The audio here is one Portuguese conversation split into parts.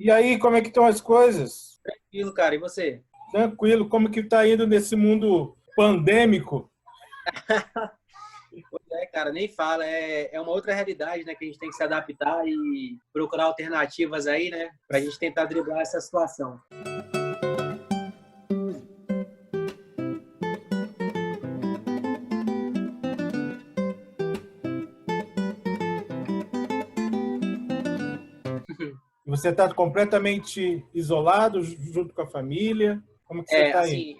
E aí, como é que estão as coisas? Tranquilo, cara. E você? Tranquilo, como que está indo nesse mundo pandêmico? Pois é, cara, nem fala. É uma outra realidade, né? Que a gente tem que se adaptar e procurar alternativas aí, né? Pra gente tentar driblar essa situação. Você está completamente isolado, junto com a família? Como que você É, está aí?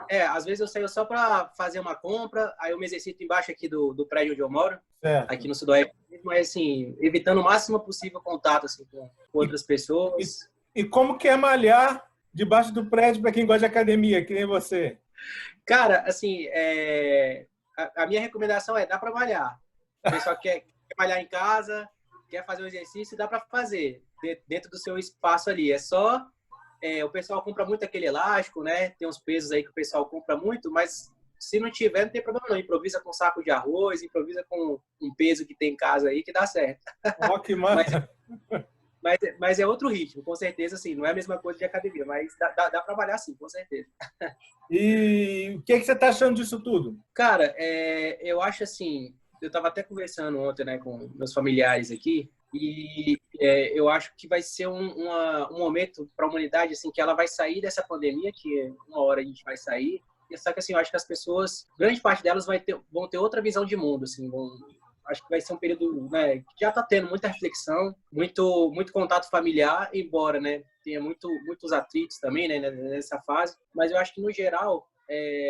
assim, às vezes eu saio só para fazer uma compra, aí eu me exercito embaixo aqui do prédio onde eu moro, Certo. aqui no Sudoeste, mas assim, evitando o máximo possível contato assim, com E, outras e, pessoas. e como que é malhar debaixo do prédio para quem gosta de academia, que nem você? Cara, assim, a minha recomendação dá para malhar. O pessoal quer malhar em casa, quer fazer o exercício, dá para fazer dentro do seu espaço ali. O pessoal compra muito aquele elástico, né? Tem uns pesos aí que o pessoal compra muito, mas se não tiver, não tem problema não. Improvisa com um saco de arroz, improvisa com um peso que tem em casa aí que dá certo. Ó, que Mas, mar... mas é outro ritmo, com certeza, assim. Não é a mesma coisa de academia, mas dá para malhar sim, com certeza. E o que que você está achando disso tudo? Cara, eu acho assim, eu estava até conversando ontem, né, com meus familiares aqui, e eu acho que vai ser um momento para a humanidade, assim, que ela vai sair dessa pandemia, que uma hora a gente vai sair, e só que assim, eu acho que as pessoas, grande parte delas vão ter outra visão de mundo, assim, acho que vai ser um período, né, que já está tendo muita reflexão, muito contato familiar, embora, né, tenha muitos atritos também, né, nessa fase, mas eu acho que no geral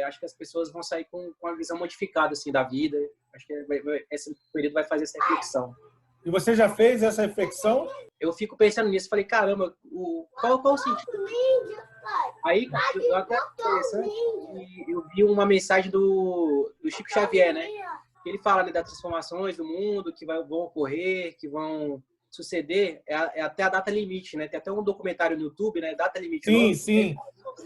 acho que as pessoas vão sair com a visão modificada assim da vida. Acho que esse período vai fazer essa reflexão. E você já fez essa reflexão? Eu fico pensando nisso, falei, caramba, qual o sentido? Aí, eu até interessante, que eu vi uma mensagem do Chico Xavier, né? Ele fala, né, das transformações do mundo que vão ocorrer, que vão suceder, até a data limite, né? Tem até um documentário no YouTube, né? Data limite, o Sim, nome. sim,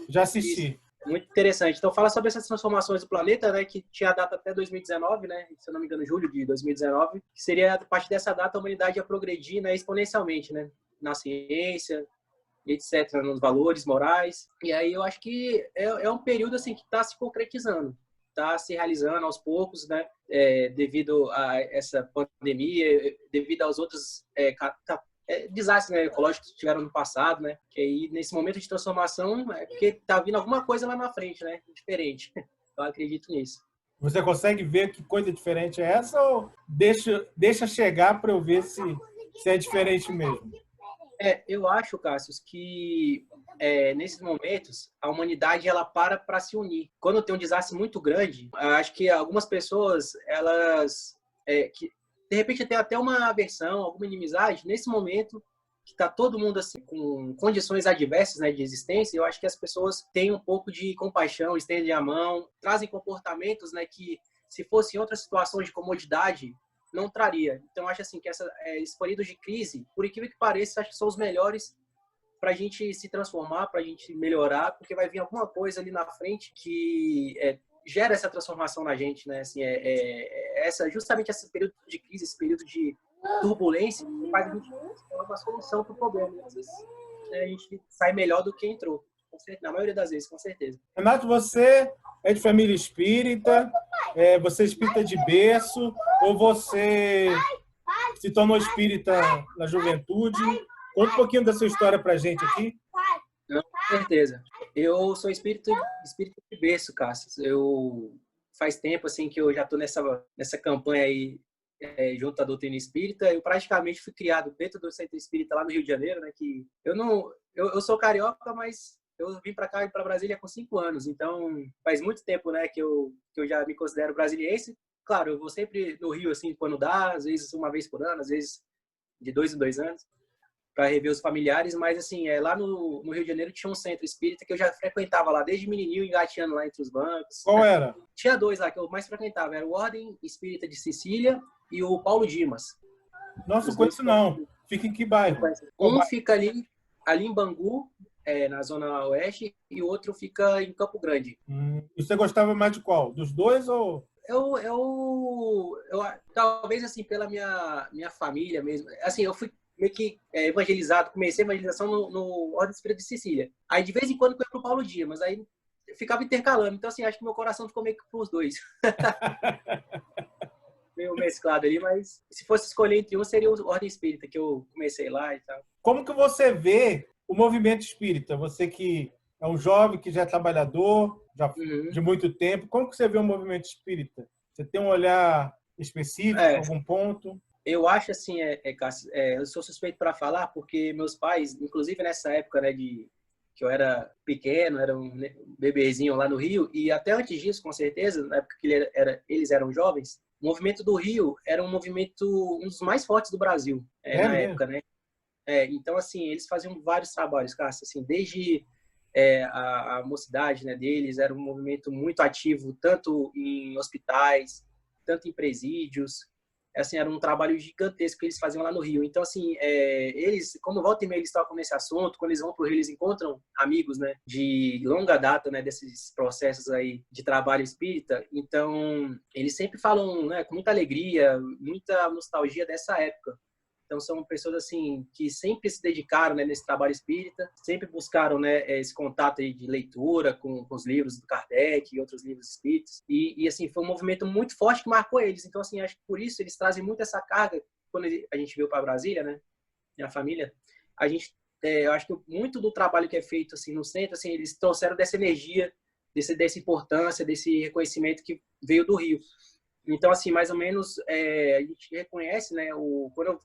já Isso. assisti. Muito interessante. Então, fala sobre essas transformações do planeta, né, que tinha a data até 2019, né, se eu não me engano, julho de 2019, que seria, a partir dessa data, a humanidade ia progredir, né, exponencialmente, né, na ciência, etc., nos valores morais. E aí eu acho que é um período, assim, que está se concretizando, está se realizando aos poucos, né, devido a essa pandemia, devido aos outros desastres, né, ecológicos que tiveram no passado, né? Que aí, nesse momento de transformação, é porque tá vindo alguma coisa lá na frente, né? Diferente. Eu acredito nisso. Você consegue ver que coisa diferente é essa ou deixa chegar para eu ver se é diferente mesmo? Eu acho, Cássio, que nesses momentos a humanidade ela para se unir. Quando tem um desastre muito grande, acho que algumas pessoas elas que de repente tem até uma aversão, alguma inimizade nesse momento que está todo mundo assim com condições adversas, né, de existência. Eu acho que as pessoas têm um pouco de compaixão, estendem a mão, trazem comportamentos, né, que se fossem outras situações de comodidade não traria. Então, acho assim que esses períodos de crise, por incrível que pareça, acho que são os melhores para a gente se transformar, para a gente melhorar, porque vai vir alguma coisa ali na frente que gera essa transformação na gente, né? Assim, justamente esse período de crise, esse período de turbulência, que faz a gente ter uma solução para o problema. Às vezes, a gente sai melhor do que entrou. Na maioria das vezes, com certeza. Renato, você é de família espírita? Você é espírita de berço? Ou você se tornou espírita na juventude? Conta um pouquinho da sua história para a gente aqui. Não, com certeza. Eu sou espírito de berço, Cássio. Faz tempo assim que eu já estou nessa campanha aí junto à doutrina espírita. Eu praticamente fui criado dentro do centro espírita lá no Rio de Janeiro, né? Que eu não, eu sou carioca, mas eu vim para cá, para Brasília, com 5 anos. Então faz muito tempo, né, que eu já me considero brasiliense. Claro, eu vou sempre no Rio assim quando dá, às vezes uma vez por ano, às vezes de 2 em 2 anos para rever os familiares, mas assim, lá no Rio de Janeiro tinha um centro espírita que eu já frequentava lá, desde menininho, engateando lá entre os bancos. Qual era? Tinha dois lá que eu mais frequentava, era o Ordem Espírita de Sicília e o Paulo Dimas. Nossa, não Os dois conheço não. Fica em que bairro? Qual um bairro? fica ali em Bangu, na zona oeste, e o outro fica em Campo Grande. E você gostava mais de qual? Dos dois ou... Eu talvez assim pela minha família mesmo, assim, eu fui meio que evangelizado, comecei a evangelização no Ordem Espírita de Sicília. Aí, de vez em quando, eu ia pro Paulo Dias, mas aí ficava intercalando. Então, assim, acho que meu coração ficou meio que pros dois. Meio mesclado ali, mas se fosse escolher entre um, seria o Ordem Espírita, que eu comecei lá e tal. Como que você vê o movimento espírita? Você que é um jovem, que já é trabalhador, já de muito tempo, como que você vê o movimento espírita? Você tem um olhar específico, algum ponto? Eu acho assim, Cássio, eu sou suspeito para falar, porque meus pais, inclusive nessa época, né, que eu era pequeno, era um bebezinho lá no Rio, e até antes disso, com certeza, na época que eles eram jovens, o movimento do Rio era um movimento, um dos mais fortes do Brasil, na época, né? Então, assim, eles faziam vários trabalhos, Cássio, assim, desde a mocidade, né, deles, era um movimento muito ativo, tanto em hospitais, tanto em presídios, assim, era um trabalho gigantesco que eles faziam lá no Rio. Então, assim, eles, como volta e meia eles tocam nesse assunto, quando eles vão para o Rio, eles encontram amigos, né, de longa data, né, desses processos aí de trabalho espírita. Então, eles sempre falam, né, com muita alegria, muita nostalgia dessa época. Então, são pessoas, assim, que sempre se dedicaram, né, nesse trabalho espírita, sempre buscaram, né, esse contato aí de leitura com os livros do Kardec e outros livros espíritas. E, assim, foi um movimento muito forte que marcou eles. Então, assim, acho que por isso eles trazem muito essa carga. Quando a gente veio para Brasília, né, minha família, eu acho que muito do trabalho que é feito, assim, no centro, assim, eles trouxeram dessa energia, dessa importância, desse reconhecimento que veio do Rio. Então, assim, mais ou menos, a gente reconhece, né, quando eu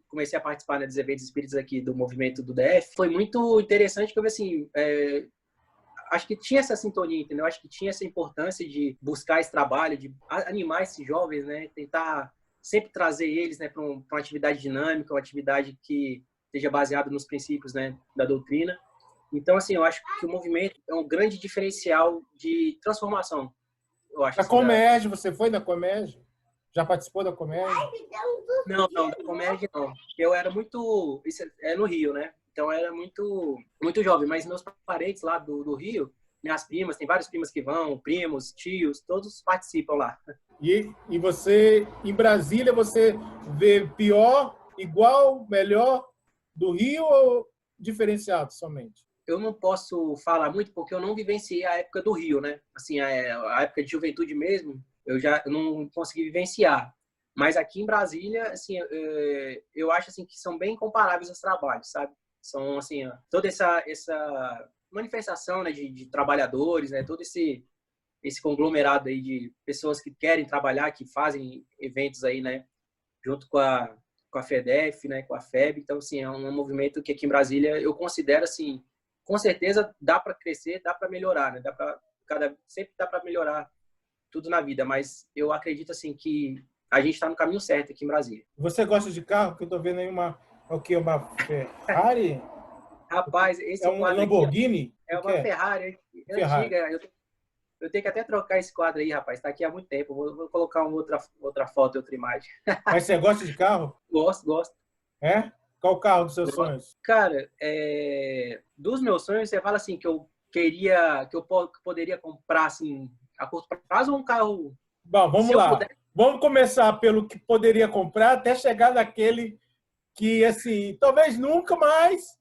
comecei a participar, né, dos eventos espíritas aqui do movimento do DF, foi muito interessante que eu vi, assim, acho que tinha essa sintonia, entendeu? Acho que tinha essa importância de buscar esse trabalho, de animar esses jovens, né, tentar sempre trazer eles, né, para uma atividade dinâmica, uma atividade que esteja baseada nos princípios, né, da doutrina. Então, assim, eu acho que o movimento é um grande diferencial de transformação, eu acho. Da Comércio, você foi da Comércio? Já participou da Comércio? Não, da Comércio não. Eu era muito... Isso é no Rio, né? Então, eu era muito jovem. Mas meus parentes lá do Rio, minhas primas, tem várias primas que vão, primos, tios, todos participam lá. E você, em Brasília, você vê pior, igual, melhor do Rio ou diferenciado somente? Eu não posso falar muito porque eu não vivenciei a época do Rio, né? Assim, a época de juventude mesmo, eu não consegui vivenciar. Mas aqui em Brasília, assim, eu acho assim que são bem comparáveis os trabalhos, sabe? São assim, toda essa manifestação, né, de trabalhadores, né, todo esse conglomerado aí de pessoas que querem trabalhar, que fazem eventos aí, né, junto com a FEDEF, né, com a FEB. Então, assim, é um movimento que aqui em Brasília eu considero assim, com certeza dá para crescer, dá para melhorar, né? Sempre dá para melhorar tudo na vida, mas eu acredito assim que a gente está no caminho certo aqui em Brasília. Você gosta de carro? Que eu tô vendo aí o que, uma Ferrari? Rapaz, esse É um quadro Lamborghini? aqui é uma Ferrari antiga. Eu tenho que até trocar esse quadro aí, rapaz. Está aqui há muito tempo. Vou colocar uma outra foto, outra imagem. Mas você gosta de carro? Gosto. É? Qual o carro dos seus sonhos? Cara, dos meus sonhos, você fala assim, que eu poderia comprar, assim, a curto prazo ou um carro... Bom, vamos lá. Vamos começar pelo que poderia comprar até chegar naquele que, assim, talvez nunca mais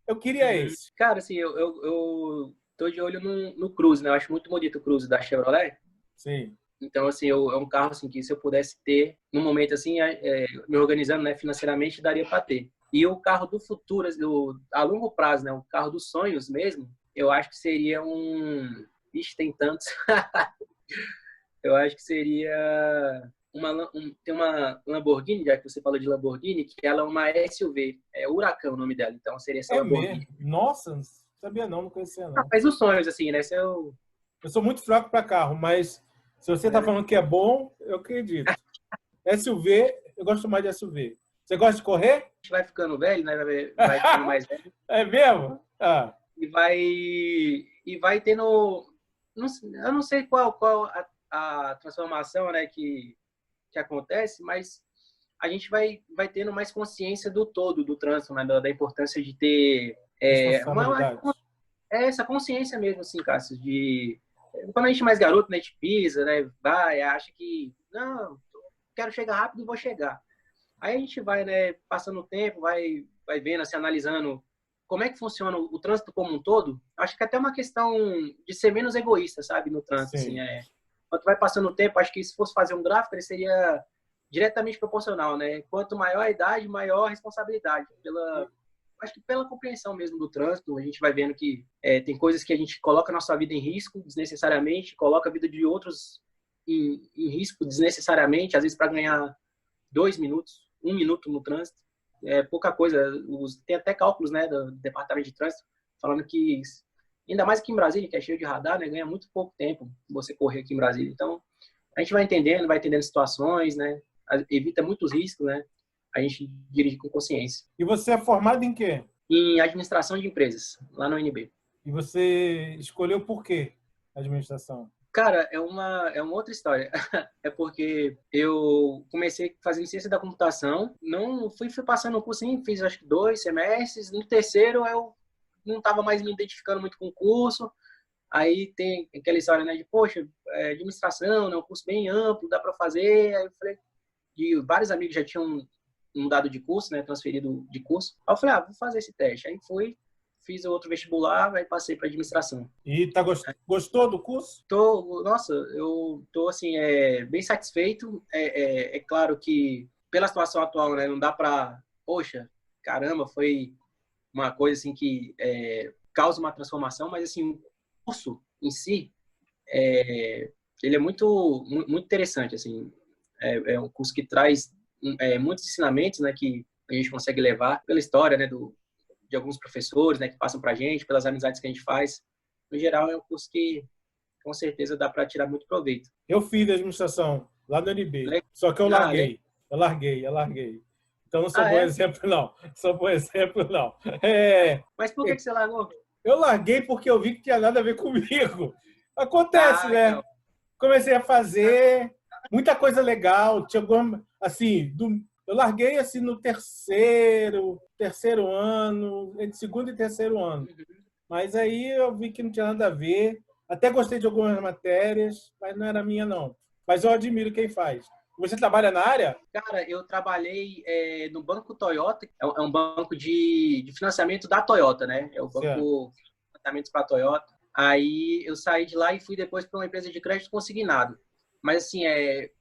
eu queria esse. Cara, assim, eu tô de olho no Cruze, né? Eu acho muito bonito o Cruze da Chevrolet. Sim. Então, assim, é um carro assim, que se eu pudesse ter, num momento assim, me organizando, né, financeiramente, daria para ter. E o carro do futuro, a longo prazo, né, o carro dos sonhos mesmo, eu acho que seria um... Ixi, tem tantos. Eu acho que seria tem uma Lamborghini, já que você falou de Lamborghini, que ela é uma SUV, é Huracan o nome dela, então seria essa Lamborghini. Mesmo? Nossa, não sabia não conhecia não. Mas os sonhos, assim, né? Eu sou muito fraco para carro, mas se você está falando que é bom, eu acredito. SUV, eu gosto mais de SUV. Você gosta de correr? A gente vai ficando velho, né? Vai ficando mais velho. É mesmo? Ah. E vai tendo... eu não sei qual a transformação, né, que acontece, mas a gente vai tendo mais consciência do todo do trânsito, né, da importância de ter essa consciência mesmo, assim, Cássio, de quando a gente é mais garoto, né, a gente pisa, né, acha que não, quero chegar rápido e vou chegar. Aí a gente vai, né, passando o tempo, vai vendo, assim, analisando como é que funciona o trânsito como um todo. Acho que até uma questão de ser menos egoísta, sabe, no trânsito, assim, Sim. quanto vai passando o tempo, acho que se fosse fazer um gráfico, ele seria diretamente proporcional, né? Quanto maior a idade, maior a responsabilidade. Acho que pela compreensão mesmo do trânsito, a gente vai vendo que tem coisas que a gente coloca a nossa vida em risco desnecessariamente, coloca a vida de outros em risco desnecessariamente, às vezes para ganhar 2 minutos, 1 minuto no trânsito. É pouca coisa. Tem até cálculos, né, do Departamento de Trânsito, falando que, ainda mais aqui em Brasília, que é cheio de radar, né, ganha muito pouco tempo você correr aqui em Brasília. Então, a gente vai entendendo situações, né, evita muitos riscos, né, a gente dirige com consciência. E você é formado em quê? Em administração de empresas, lá no UNB. E você escolheu por quê administração? Cara, é uma outra história. É porque eu comecei fazendo ciência da computação, não fui passando o curso, fiz acho que 2 semestres. No terceiro eu não estava mais me identificando muito com o curso. Aí tem aquela história, né, de poxa, administração, né, um curso bem amplo, dá para fazer. Aí eu falei, e vários amigos já tinham mudado de curso, né, transferido de curso. Aí eu falei, vou fazer esse teste. Aí fui, fiz outro vestibular, aí passei para administração. E gostou do curso? Nossa, eu tô assim, bem satisfeito. É claro que pela situação atual, né, não dá para, poxa, caramba, foi uma coisa assim que causa uma transformação, mas assim, o curso em si, ele é muito interessante, assim. É um curso que traz muitos ensinamentos, né, que a gente consegue levar pela história, né, de alguns professores, né, que passam para a gente, pelas amizades que a gente faz. No geral, é um curso que com certeza dá para tirar muito proveito. Eu fiz administração lá no UNB, só que eu larguei. Eu larguei. Então não sou bom exemplo, não. Sou bom exemplo, não. Mas por que você largou? Eu larguei porque eu vi que tinha nada a ver comigo. Acontece, né? Então. Comecei a fazer muita coisa legal. Tinha assim, eu larguei assim no terceiro ano, entre segundo e terceiro ano. Mas aí eu vi que não tinha nada a ver. Até gostei de algumas matérias, mas não era minha, não. Mas eu admiro quem faz. Você trabalha na área? Cara, eu trabalhei no Banco Toyota. É um banco de financiamento da Toyota, né? É o banco de financiamentos para a Toyota. Aí eu saí de lá e fui depois para uma empresa de crédito consignado. Mas, assim,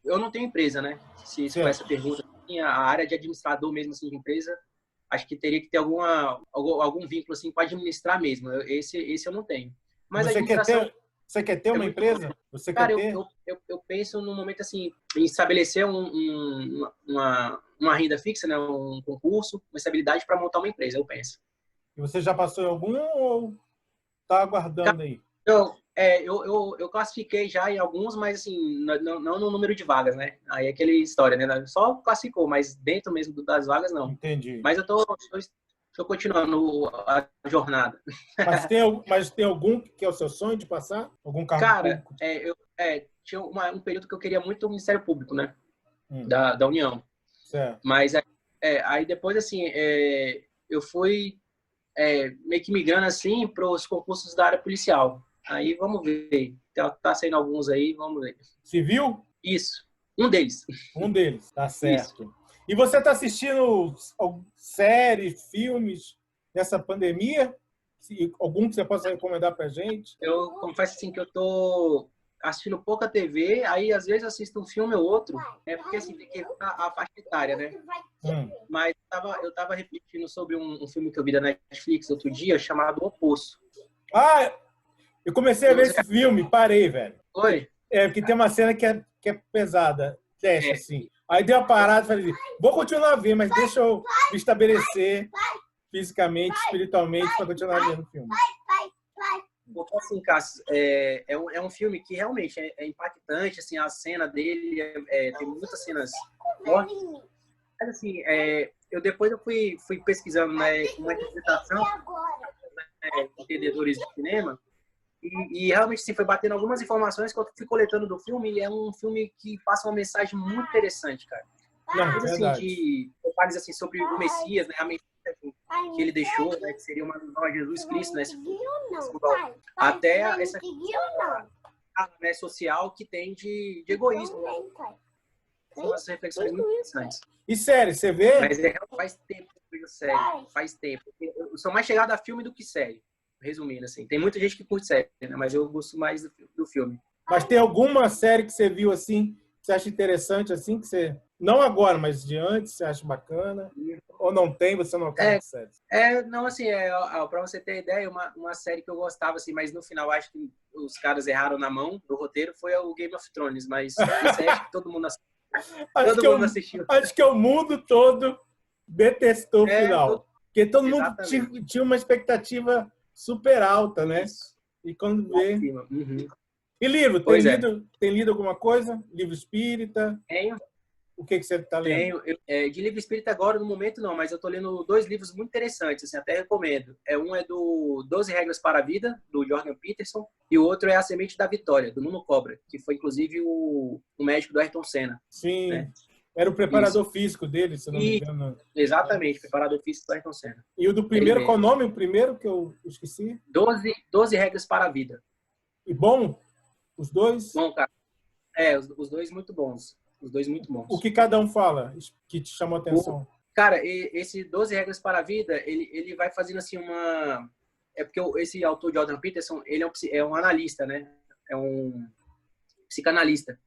eu não tenho empresa, né? Se for essa pergunta. A área de administrador mesmo, assim, de empresa, acho que teria que ter algum vínculo, assim, para administrar mesmo. Esse eu não tenho. Mas você quer ter uma empresa? Você cara, quer ter? Eu penso no momento, assim, em estabelecer uma renda fixa, né? Um concurso, uma estabilidade para montar uma empresa, eu penso. E você já passou em algum ou está aguardando aí? Então, eu classifiquei já em alguns, mas assim, não no número de vagas, né? Aí é aquela história, né? Só classificou, mas dentro mesmo das vagas, não. Entendi. Mas eu tô continuando a jornada. Mas tem algum que é o seu sonho de passar? Algum cargo público? Cara, tinha um período que eu queria muito o Ministério Público, né? Da União. Certo. Mas aí depois, assim, eu fui meio que migrando, assim, para os concursos da área policial. Aí vamos ver. Tá saindo alguns aí, vamos ver. Civil? Isso. Um deles. Um deles, tá certo. Isso. E você está assistindo séries, filmes nessa pandemia? Algum que você possa recomendar para a gente? Eu confesso assim que eu tô assistindo pouca TV, aí às vezes assisto um filme ou outro, porque assim, tem que ver a faixa etária, né? Mas eu tava refletindo sobre um filme que eu vi da Netflix outro dia, chamado O Poço. Eu comecei a ver esse filme, parei, velho. Oi? Porque tem uma cena que é pesada, teste, assim. Aí deu uma parada e falei, vou continuar a ver, mas deixa eu me estabelecer fisicamente, espiritualmente, para continuar vendo o filme. Porque assim, Cássio, é um filme que realmente é impactante, assim, a cena dele, tem muitas cenas fortes. Mas assim, depois eu fui pesquisando, né, uma interpretação, entendedores de cinema, e realmente assim, foi batendo algumas informações que eu fui coletando do filme, e é um filme que passa uma mensagem muito interessante, cara. Coisa assim, de detalhes assim, sobre o Messias, né, a mensagem que ele deixou, né, que seria uma alusão a Jesus Cristo, né, até essa questão, né, social que tem de egoísmo. são umas reflexões muito interessantes. E série, você vê? Mas faz tempo que eu vejo série, faz tempo. Eu sou mais chegado a filme do que série, resumindo, assim. Tem muita gente que curte série, né? Mas eu gosto mais do filme. Mas tem alguma série que você viu assim, que você acha interessante, assim, que você... Não agora, mas de antes, você acha bacana? Ou não tem, você não acaba de série? Não, assim, pra você ter ideia, uma série que eu gostava, assim, mas no final acho que os caras erraram na mão do roteiro, foi o Game of Thrones, mas isso aí acho que todo mundo assistiu. Acho que o mundo todo detestou o final. Porque todo mundo tinha uma expectativa super alta, né? Isso. E quando vê... Uhum. E livro? Tem lido alguma coisa? Livro espírita? Tenho. O que você está lendo? Tenho. De livro espírita agora, no momento, não, mas eu estou lendo 2 livros muito interessantes, assim, até recomendo. Um é do 12 Regras para a Vida, do Jordan Peterson, e o outro é A Semente da Vitória, do Nuno Cobra, que foi, inclusive, o médico do Ayrton Senna. Sim. Né? Era o preparador físico dele, se não me engano. Exatamente, preparador físico do Ayrton Senna. E o do primeiro, qual o nome? O primeiro que eu esqueci? 12 Regras para a Vida. E bom? Os dois? Bom, cara. Os dois muito bons. Os dois muito bons. O que cada um fala que te chamou a atenção? Cara, esse 12 Regras para a Vida, ele vai fazendo assim uma... É porque esse autor, Jordan Peterson, ele é um analista, né? É um psicanalista.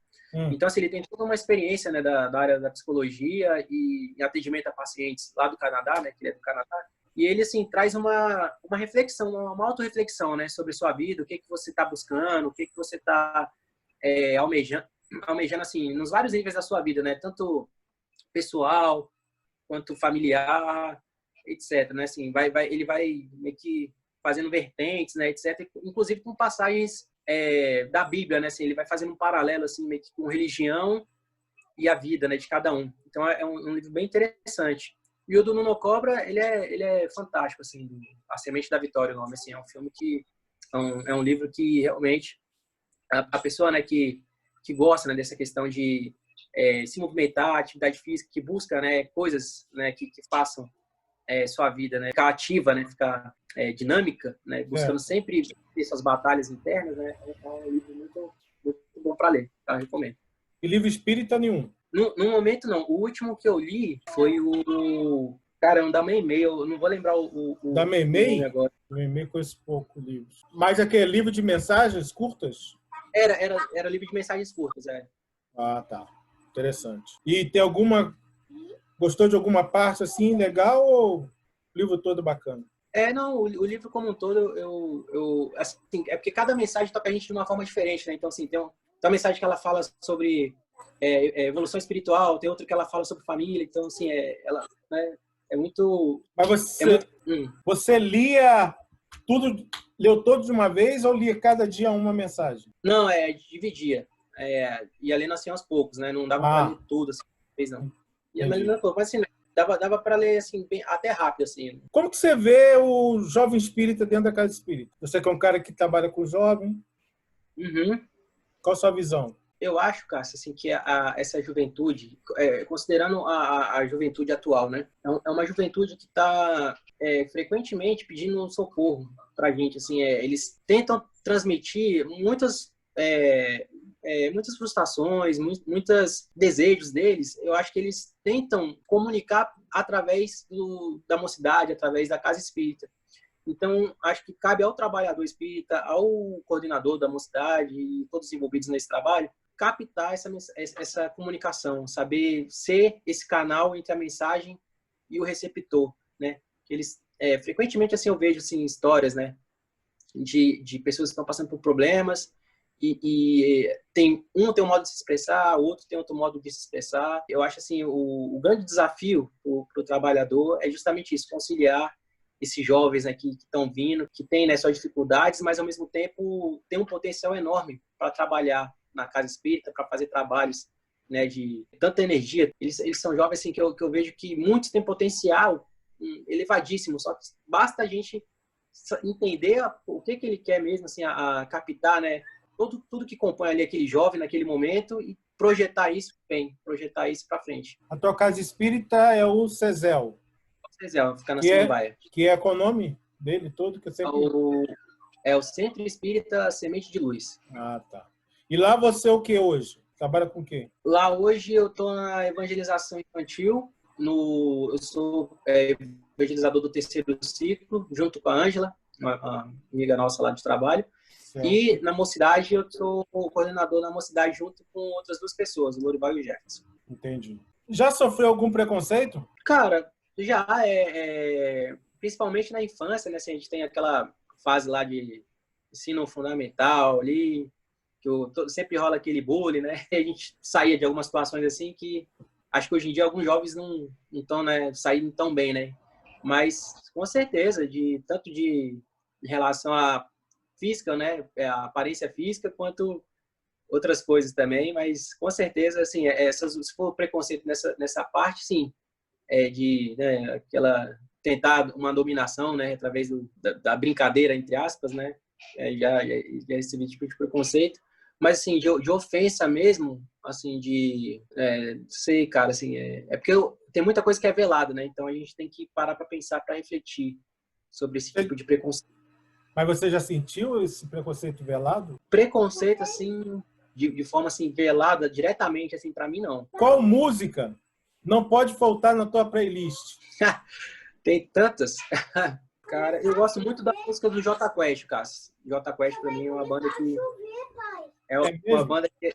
Então, assim, ele tem toda uma experiência, né, da área da psicologia e atendimento a pacientes lá do Canadá, né? Que ele é do Canadá. E ele, assim, traz uma reflexão, uma autorreflexão, né? Sobre sua vida, o que você está buscando, o que você está almejando, assim, nos vários níveis da sua vida, né? Tanto pessoal, quanto familiar, etc, né? Assim, ele vai meio que fazendo vertentes, né, etc, inclusive com passagens da Bíblia, né? Assim, ele vai fazendo um paralelo, assim, meio que com religião e a vida, né, de cada um. Então, é um livro bem interessante. E o do Nuno Cobra, ele é fantástico, assim, A Semente da Vitória, o nome, assim, é um filme que... É um livro que, realmente, a pessoa, né, que gosta, né, dessa questão de se movimentar, atividade física, que busca, né, coisas, né, que façam sua vida, né, ficar ativa, né, ficar dinâmica, né, buscando sempre ter suas batalhas internas, né, é um livro muito, muito bom para ler, tá? Eu recomendo. E livro espírita nenhum? No momento, não. O último que eu li foi o... Caramba, da Meimei, eu não vou lembrar o da Meimei? nome agora. Da Meimei conheço pouco livros. Mas aquele livro de mensagens curtas? Era livro de mensagens curtas, Ah, tá. Interessante. E tem alguma... Gostou de alguma parte, assim, legal ou o livro todo bacana? Não, o livro como um todo, eu assim, é porque cada mensagem toca a gente de uma forma diferente, né? Então, assim, tem uma mensagem que ela fala sobre evolução espiritual, tem outra que ela fala sobre família, então, assim, ela, né, é muito... Mas você lia tudo, leu todo de uma vez ou lia cada dia uma mensagem? Não, dividia. Ia lendo assim aos poucos, né? Não dava para ler tudo, assim, vez não. Ia lendo aos poucos, mas assim, dava para ler assim, bem, até rápido, assim. Como que você vê o jovem espírita dentro da casa espírita? Você que é um cara que trabalha com jovem. Uhum. Qual a sua visão? Eu acho, Cássio, assim, que essa juventude, considerando a juventude atual, né? É uma juventude que está frequentemente pedindo socorro para a gente. Assim, eles tentam transmitir muitas frustrações, muitos desejos deles. Eu acho que eles tentam comunicar através da mocidade, através da casa espírita. Então, acho que cabe ao trabalhador espírita, ao coordenador da mocidade e todos os envolvidos nesse trabalho, captar essa comunicação, saber ser esse canal entre a mensagem e o receptor, né? Eles frequentemente, assim, eu vejo assim histórias, né, de pessoas que estão passando por problemas e tem um modo de se expressar, o outro tem outro modo de se expressar. Eu acho assim o grande desafio para o trabalhador é justamente isso, conciliar esses jovens, né, que estão vindo, que têm, né, suas dificuldades, mas ao mesmo tempo tem um potencial enorme para trabalhar na casa espírita, para fazer trabalhos, né, de tanta energia. Eles são jovens assim, que eu vejo que muitos têm potencial elevadíssimo, só que basta a gente entender o que ele quer mesmo, assim, a captar, né, tudo que compõe ali aquele jovem naquele momento e projetar isso para frente. A tua casa espírita é o CESEL. Fica na Samambaia. Que é qual o nome dele todo? Que eu sempre... É o Centro Espírita Semente de Luz. Ah, tá. E lá você é o que hoje? Trabalha com o quê? Lá hoje eu estou na evangelização infantil, eu sou evangelizador do terceiro ciclo, junto com a Ângela, uma amiga nossa lá de trabalho. Certo. E na mocidade eu sou coordenador na mocidade junto com outras duas pessoas, o Lorival e o Jefferson. Entendi. Já sofreu algum preconceito? Cara, já principalmente na infância, né? Assim, a gente tem aquela fase lá de ensino fundamental ali, que sempre rola aquele bullying, né? A gente saía de algumas situações assim que acho que hoje em dia alguns jovens não estão, né, saindo tão bem, né? Mas com certeza, tanto em relação à física, né, a aparência física, quanto outras coisas também, mas com certeza, assim, se for preconceito nessa parte, sim, né, aquela tentar uma dominação, né, através da brincadeira, entre aspas, né, já esse tipo de preconceito, mas assim, de ofensa mesmo, assim, sei, cara, assim, porque tem muita coisa que é velada, né, então a gente tem que parar para pensar, para refletir sobre esse tipo de preconceito. Mas você já sentiu esse preconceito velado? Preconceito, assim, de forma, assim, velada, diretamente, assim, para mim, não. Qual música não pode faltar na tua playlist? Tem tantas. Cara, eu gosto muito da música do Jota Quest, Cássio. Jota Quest, pra mim, é uma banda que... uma banda que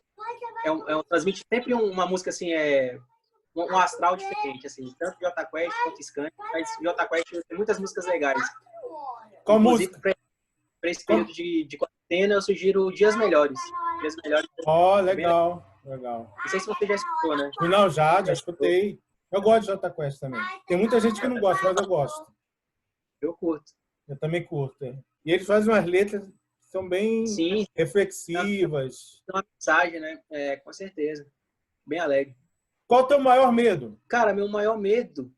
transmite sempre uma música, assim, um astral diferente, assim. Tanto Jota Quest quanto Skank, mas Jota Quest tem muitas músicas legais. Qual Inclusive, música? Para esse período de quarentena, eu sugiro Dias Melhores. Dias Melhores. Legal, legal. Não sei se você já escutou, né? Não, já escutei. Eu gosto de Jota Quest também. Tem muita gente que não gosta, mas eu gosto. Eu curto. Eu também curto. E eles fazem umas letras que são bem Sim, reflexivas. uma mensagem, né? Com certeza. Bem alegre. Qual o teu maior medo? Cara, meu maior medo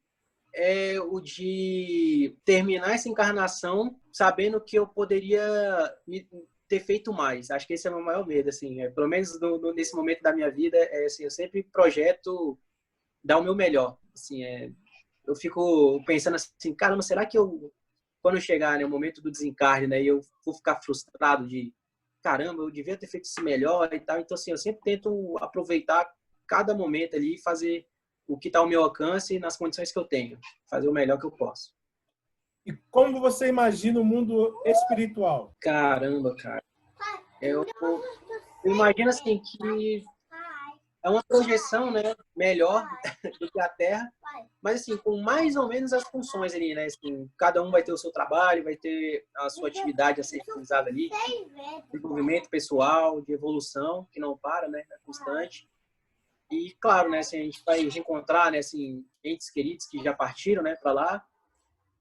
é o de terminar essa encarnação sabendo que eu poderia ter feito mais. Acho que esse é o meu maior medo, assim. Pelo menos nesse momento da minha vida, assim, eu sempre projeto dar o meu melhor. Assim, eu fico pensando assim, caramba, será que quando chegar, né, o momento do desencarne, né, e eu vou ficar frustrado de, caramba, eu devia ter feito isso melhor e tal. Então, assim, eu sempre tento aproveitar cada momento ali e fazer o que está ao meu alcance nas condições que eu tenho. Fazer o melhor que eu posso. E como você imagina o mundo espiritual? Caramba, cara. Eu imagino, assim, que é uma projeção, né, melhor do que a Terra, mas assim, com mais ou menos as funções ali, né? Assim, cada um vai ter o seu trabalho, vai ter a sua atividade a ser realizada ali, desenvolvimento pessoal, de evolução, que não para, né? É constante. E, claro, né, assim, a gente vai reencontrar, né, assim, entes queridos que já partiram, né, para lá,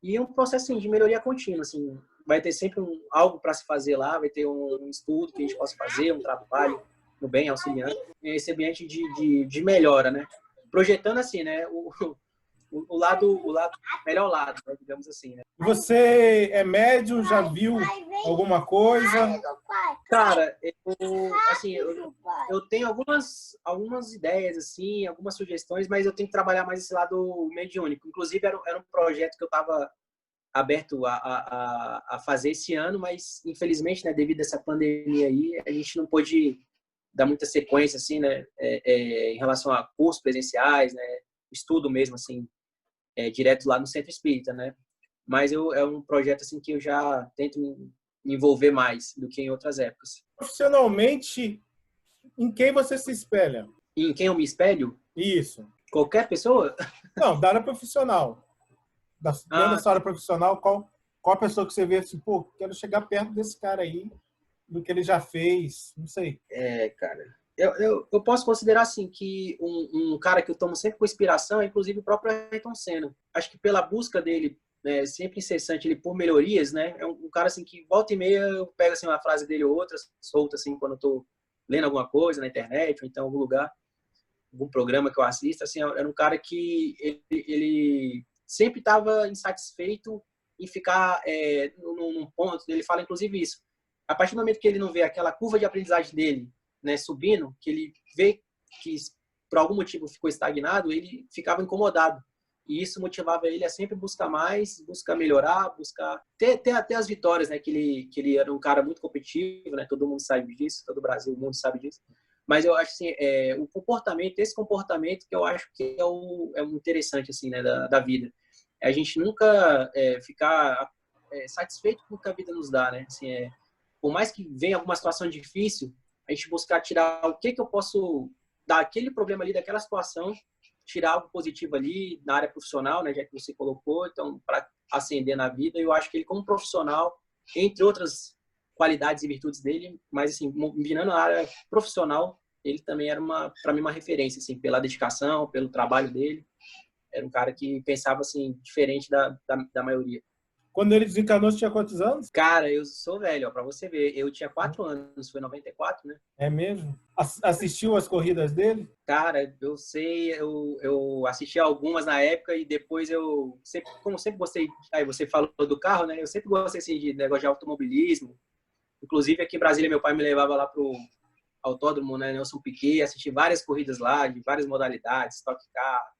e um processo, assim, de melhoria contínua, assim, vai ter sempre algo para se fazer lá, vai ter um estudo que a gente possa fazer, um trabalho no bem, auxiliando, esse ambiente de melhora, né? Projetando, assim, né, o melhor lado, né, digamos assim, né? Você é médium? Já viu alguma coisa? Cara, eu tenho algumas ideias, assim, algumas sugestões, mas eu tenho que trabalhar mais esse lado mediúnico. Inclusive, era um projeto que eu estava aberto a fazer esse ano, mas, infelizmente, né, devido a essa pandemia aí, a gente não pôde dar muita sequência, assim, né, em relação a cursos presenciais, né, estudo mesmo, assim, direto lá no Centro Espírita, né? Mas é um projeto, assim, que eu já tento me envolver mais do que em outras épocas. Profissionalmente, em quem você se espelha? E em quem eu me espelho? Isso. Qualquer pessoa? Não, da área profissional. Dentro da sua área profissional, qual a pessoa que você vê assim, pô, quero chegar perto desse cara aí, do que ele já fez, não sei. Cara, eu posso considerar, assim, que um cara que eu tomo sempre com inspiração é, inclusive, o próprio Ayrton Senna. Acho que pela busca dele, né, sempre incessante, ele por melhorias, né, é um cara, assim, que volta e meia eu pego, assim, uma frase dele ou outra, solta, assim, quando eu tô lendo alguma coisa na internet ou então em algum lugar, algum programa que eu assisto, assim, era um cara que ele sempre estava insatisfeito em ficar num ponto, ele fala inclusive isso, a partir do momento que ele não vê aquela curva de aprendizagem dele, né, subindo, que ele vê que por algum motivo ficou estagnado, ele ficava incomodado. E isso motivava ele a sempre buscar mais, buscar melhorar, buscar ter até as vitórias, né, que ele era um cara muito competitivo, né, todo mundo sabe disso, todo o Brasil, o mundo sabe disso. Mas eu acho assim, o comportamento, esse comportamento que eu acho que é o interessante assim, né, da vida. É a gente nunca ficar satisfeito com o que a vida nos dá, né? Assim, por mais que venha alguma situação difícil, a gente buscar tirar o que eu posso daquele problema ali, daquela situação, tirar algo positivo ali na área profissional, né, já que você colocou, então, para ascender na vida. Eu acho que ele, como profissional, entre outras qualidades e virtudes dele, mas, assim, virando a área profissional, ele também era, para mim, uma referência, assim, pela dedicação, pelo trabalho dele. Era um cara que pensava, assim, diferente da maioria. Quando ele desencarnou, você tinha quantos anos? Cara, eu sou velho, ó, pra você ver. Eu tinha 4 anos, foi em 94, né? É mesmo? Assistiu as corridas dele? Cara, eu sei, eu assisti algumas na época e depois como sempre gostei, aí você falou do carro, né? Eu sempre gostei assim, de negócio de automobilismo. Inclusive aqui em Brasília, meu pai me levava lá pro autódromo, né? Nelson Piquet, assisti várias corridas lá, de várias modalidades, Stock Car.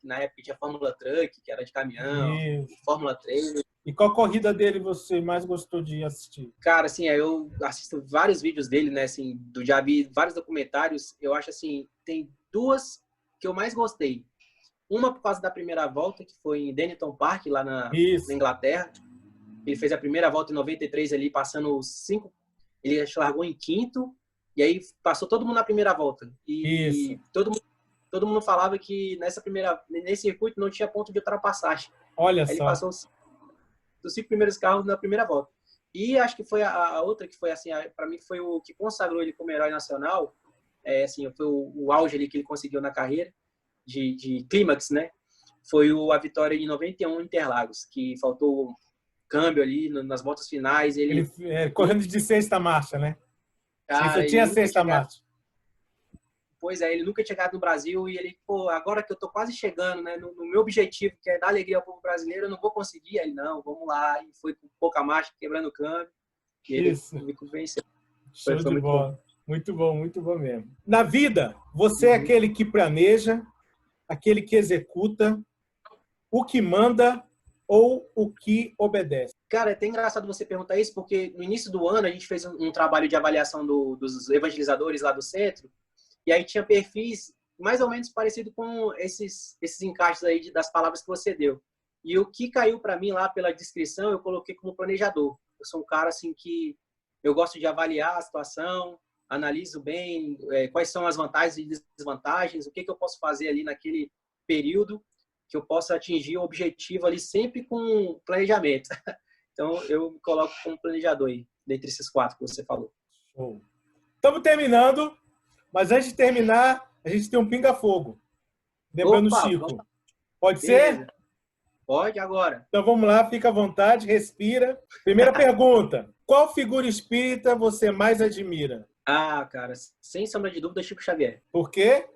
Na época tinha Fórmula Truck, que era de caminhão, Isso. Fórmula 3. E qual corrida dele você mais gostou de assistir? Cara, assim, eu assisto vários vídeos dele, né, assim, já vi vários documentários. Eu acho, assim, tem duas que eu mais gostei. Uma por causa da primeira volta, que foi em Donington Park, lá na Inglaterra. Ele fez a primeira volta em 93 ali, passando os 5. Ele largou em quinto, e aí passou todo mundo na primeira volta. E todo mundo falava que nesse circuito não tinha ponto de ultrapassagem. Olha aí só. Ele passou dos 5 primeiros carros na primeira volta. E acho que foi a outra que foi, assim, para mim foi o que consagrou ele como herói nacional. Assim, foi o auge ali que ele conseguiu na carreira de clímax, né? Foi a vitória em 91 em Interlagos, que faltou câmbio ali nas voltas finais. Ele correndo de sexta marcha, né? Cara, só tinha sexta marcha. Pois é, ele nunca tinha chegado no Brasil e ele, agora que eu tô quase chegando, né, no meu objetivo, que é dar alegria ao povo brasileiro, eu não vou conseguir. Aí, não, vamos lá. E foi com pouca marcha, quebrando o câmbio. E ele me convenceu. Show de bola. Muito bom mesmo. Na vida, você é aquele que planeja, aquele que executa, o que manda ou o que obedece? Cara, é até engraçado você perguntar isso, porque no início do ano a gente fez um trabalho de avaliação dos evangelizadores lá do centro, e aí tinha perfis mais ou menos parecido com esses encaixes aí das palavras que você deu. E o que caiu para mim lá pela descrição, eu coloquei como planejador. Eu sou um cara assim que eu gosto de avaliar a situação, analiso bem quais são as vantagens e desvantagens, o que eu posso fazer ali naquele período que eu possa atingir o objetivo ali sempre com planejamento. Então, eu me coloco como planejador aí, dentre esses 4 que você falou. Show. Estamos terminando, mas antes de terminar, a gente tem um pinga-fogo. Lembrando o Chico. Pode ser? Pode, agora. Então, vamos lá, fica à vontade, respira. Primeira pergunta. Qual figura espírita você mais admira? Cara, sem sombra de dúvida, Chico Xavier. Por quê?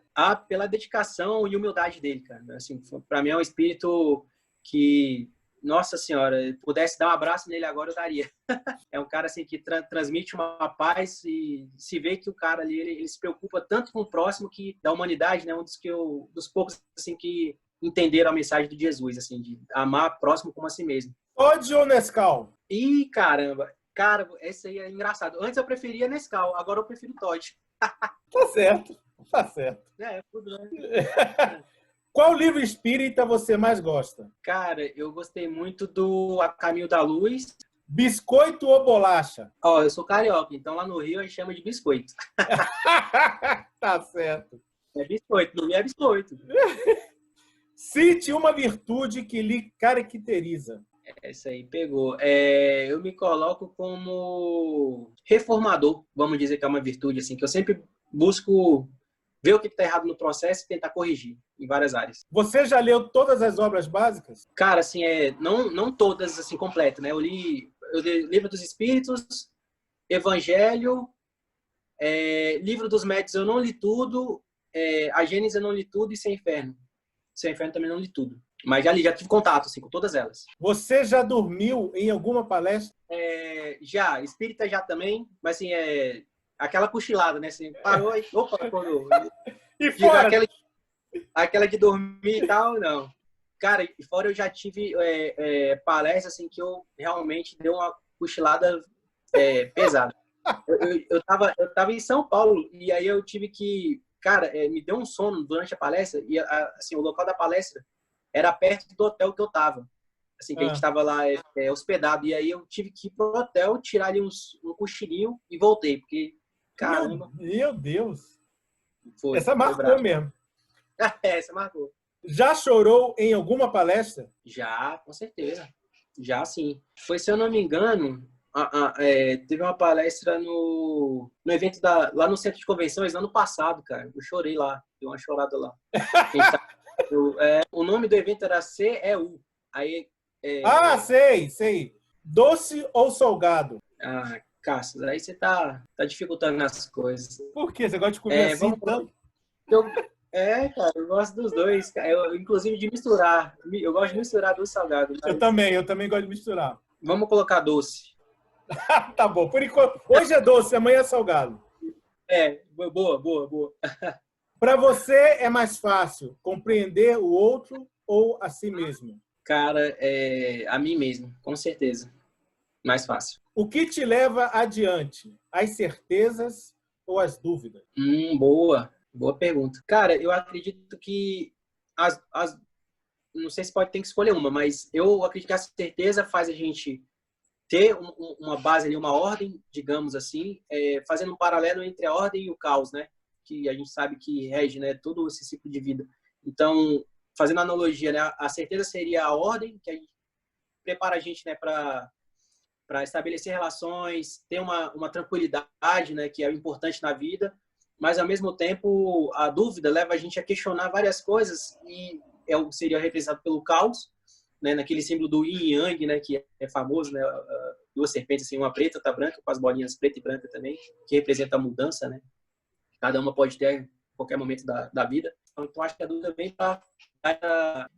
Pela dedicação e humildade dele, cara. Assim, para mim é um espírito que, nossa senhora, pudesse dar um abraço nele agora, eu daria. É um cara assim que transmite uma paz e se vê que o cara ali, ele se preocupa tanto com o próximo que da humanidade, né? Um dos poucos assim que entenderam a mensagem de Jesus, assim, de amar o próximo como a si mesmo. Todd ou Nescau? Ih, caramba. Cara, esse aí é engraçado. Antes eu preferia Nescau, agora eu prefiro Todd. Tá certo. Tudo bem. Qual livro espírita você mais gosta? Cara, eu gostei muito do A Caminho da Luz. Biscoito ou bolacha? Eu sou carioca, então lá no Rio a gente chama de biscoito. Tá certo. É biscoito, no Rio é biscoito. Cite uma virtude que lhe caracteriza. Essa aí pegou. Eu me coloco como reformador, vamos dizer que é uma virtude, assim, que eu sempre busco ver o que está errado no processo e tentar corrigir em várias áreas. Você já leu todas as obras básicas? Cara, assim, não todas, assim, completas, né? Eu li Livro dos Espíritos, Evangelho, Livro dos Médiuns eu não li tudo, a Gênesis eu não li tudo e Sem Inferno. Sem Inferno também não li tudo. Mas já tive contato, assim, com todas elas. Você já dormiu em alguma palestra? Já, espírita já também, mas assim, aquela cochilada, né? Assim, parou e opa, acordou. E fora? Aquela de dormir e tal, não. Cara, e fora eu já tive palestra assim que eu realmente dei uma cochilada pesada. Eu tava em São Paulo e aí eu tive que, cara, me deu um sono durante a palestra e assim, o local da palestra era perto do hotel que eu tava, assim, que a gente Ah, tava lá hospedado e aí eu tive que ir pro hotel, tirar ali um cochilinho e voltei, porque, caramba, meu Deus. foi, Essa foi marcou brabo. mesmo. Essa marcou. Já chorou em alguma palestra? Já, com certeza. Já sim. Foi, se eu não me engano, teve uma palestra no evento lá no Centro de Convenções, ano passado, cara. Eu chorei lá, dei uma chorada lá. A gente tá, o nome do evento era CEU. Aí, Ah, é, sei. Doce ou salgado? Cássio, aí você tá dificultando as coisas. Por quê? Você gosta de comer assim Vamos, tanto? eu, cara, eu gosto dos dois. Inclusive de misturar. Eu gosto de misturar doce e salgado, mas Eu também gosto de misturar. vamos colocar doce. Tá bom, por enquanto. Hoje é doce, amanhã é salgado. Boa, boa, boa. Para você é mais fácil compreender o outro ou a si mesmo? Cara, a mim mesmo, com certeza. Mais fácil. O que te leva adiante? As certezas ou as dúvidas? Boa. Boa pergunta. Cara, eu acredito que não sei se pode ter que escolher uma, mas eu acredito que a certeza faz a gente ter uma base ali, uma ordem, digamos assim, fazendo um paralelo entre a ordem e o caos, né? Que a gente sabe que rege, né, todo esse ciclo de vida. Então, fazendo analogia, né, a certeza seria a ordem que a gente prepara a gente, né, para estabelecer relações, ter uma tranquilidade, né, que é importante na vida, mas ao mesmo tempo a dúvida leva a gente a questionar várias coisas e seria representado pelo caos, né, naquele símbolo do yin e yang, né, que é famoso, né, duas serpentes assim, uma preta, outra branca, com as bolinhas preta e branca também, que representa a mudança, né? Cada uma pode ter em qualquer momento da vida. Então acho que a dúvida vem para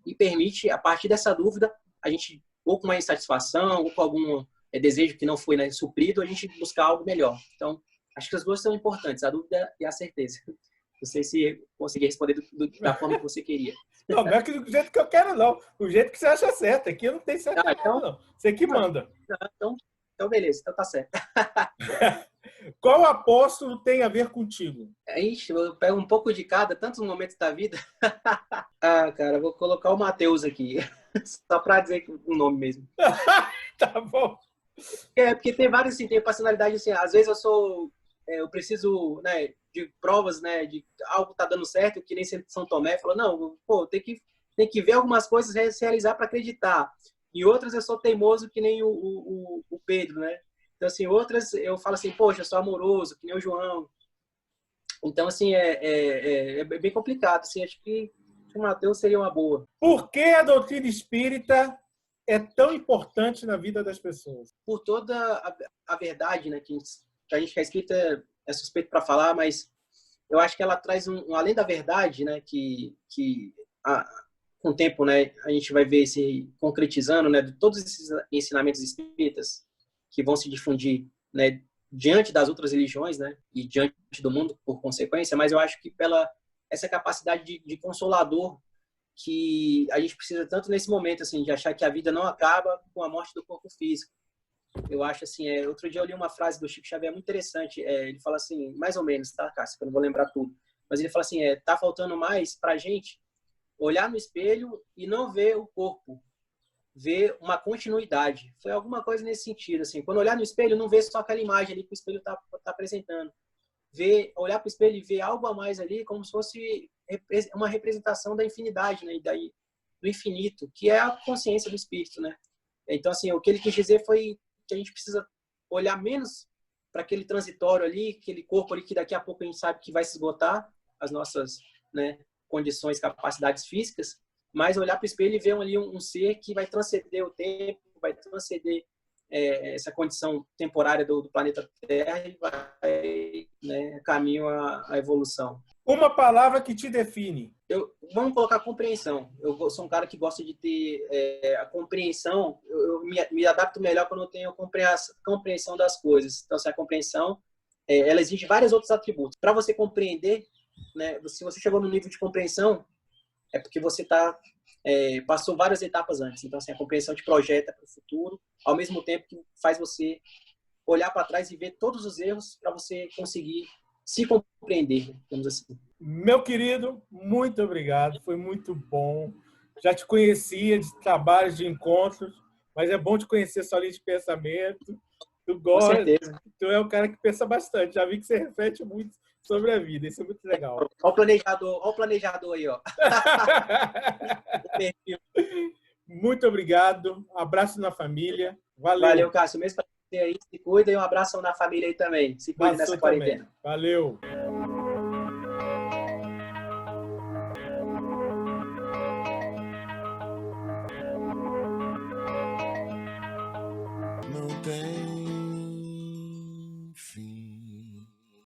e permite a partir dessa dúvida a gente ou com uma insatisfação ou com algum desejo que não foi, né, suprido, a gente buscar algo melhor. Então, acho que as duas são importantes, a dúvida e a certeza. Não sei se consegui responder da forma que você queria. Não, não é do jeito que eu quero, não. O jeito que você acha certo. Aqui não tem certo e errado, Então, não. Você que manda. então, beleza, então tá certo. Qual apóstolo tem a ver contigo? Ixi, eu pego um pouco de cada, tantos momentos da vida. Cara, vou colocar o Matheus aqui, só para dizer o nome mesmo. Tá bom. Porque tem vários, assim, tem personalidade, assim, às vezes eu preciso, né, de provas, né, de algo tá dando certo, que nem São Tomé falou, não, pô, tem que ver algumas coisas, se realizar para acreditar. E outras eu sou teimoso, que nem o Pedro, né? Então, assim, outras eu falo assim, poxa, eu sou amoroso, que nem o João. Então, assim, é bem complicado, assim, acho que o Matheus seria uma boa. Por que a doutrina espírita é tão importante na vida das pessoas? Por toda a verdade, né, que a gente que é espírita é suspeito para falar, mas eu acho que ela traz além da verdade, né, com o tempo, né, a gente vai ver se concretizando, né, de todos esses ensinamentos espíritas que vão se difundir, né, diante das outras religiões, né, e diante do mundo por consequência, mas eu acho que pela essa capacidade de consolador que a gente precisa tanto nesse momento, assim, de achar que a vida não acaba com a morte do corpo físico. Eu acho assim, outro dia eu li uma frase do Chico Xavier muito interessante, ele fala assim, mais ou menos, tá, Cássio, que eu não vou lembrar tudo, mas ele fala assim, tá faltando mais pra gente olhar no espelho e não ver o corpo, ver uma continuidade. Foi alguma coisa nesse sentido, assim, quando olhar no espelho, não ver só aquela imagem ali que o espelho tá apresentando, olhar para o espelho e ver algo a mais ali, como se fosse uma representação da infinidade, né, do infinito, que é a consciência do espírito, né? Então, assim, o que ele quis dizer foi que a gente precisa olhar menos para aquele transitório ali, aquele corpo ali que daqui a pouco a gente sabe que vai se esgotar, as nossas, né, condições, capacidades físicas, mas olhar para o espelho e ver ali um ser que vai transcender o tempo, vai transcender essa condição temporária do planeta Terra e vai, né, caminho à evolução. Uma palavra que te define. Vamos colocar compreensão. Eu sou um cara que gosta de ter a compreensão. Eu me adapto melhor quando eu tenho a compreensão das coisas. Então, a compreensão, ela exige vários outros atributos. Para você compreender, né, se você chegou no nível de compreensão, é porque você passou várias etapas antes. Então, assim, a compreensão te projeta para o futuro, ao mesmo tempo que faz você olhar para trás e ver todos os erros para você conseguir se compreender, digamos assim. Meu querido, muito obrigado. Foi muito bom. Já te conhecia de trabalhos, de encontros, mas é bom te conhecer sua linha de pensamento. Com certeza. Tu é um cara que pensa bastante. Já vi que você reflete muito sobre a vida. Isso é muito legal. Olha o planejador aí, ó. Muito obrigado. Abraço na família. Valeu. Valeu, Cássio. Mesmo para você aí, se cuida e um abraço na família aí também. Se cuida nessa quarentena. Valeu. Não tem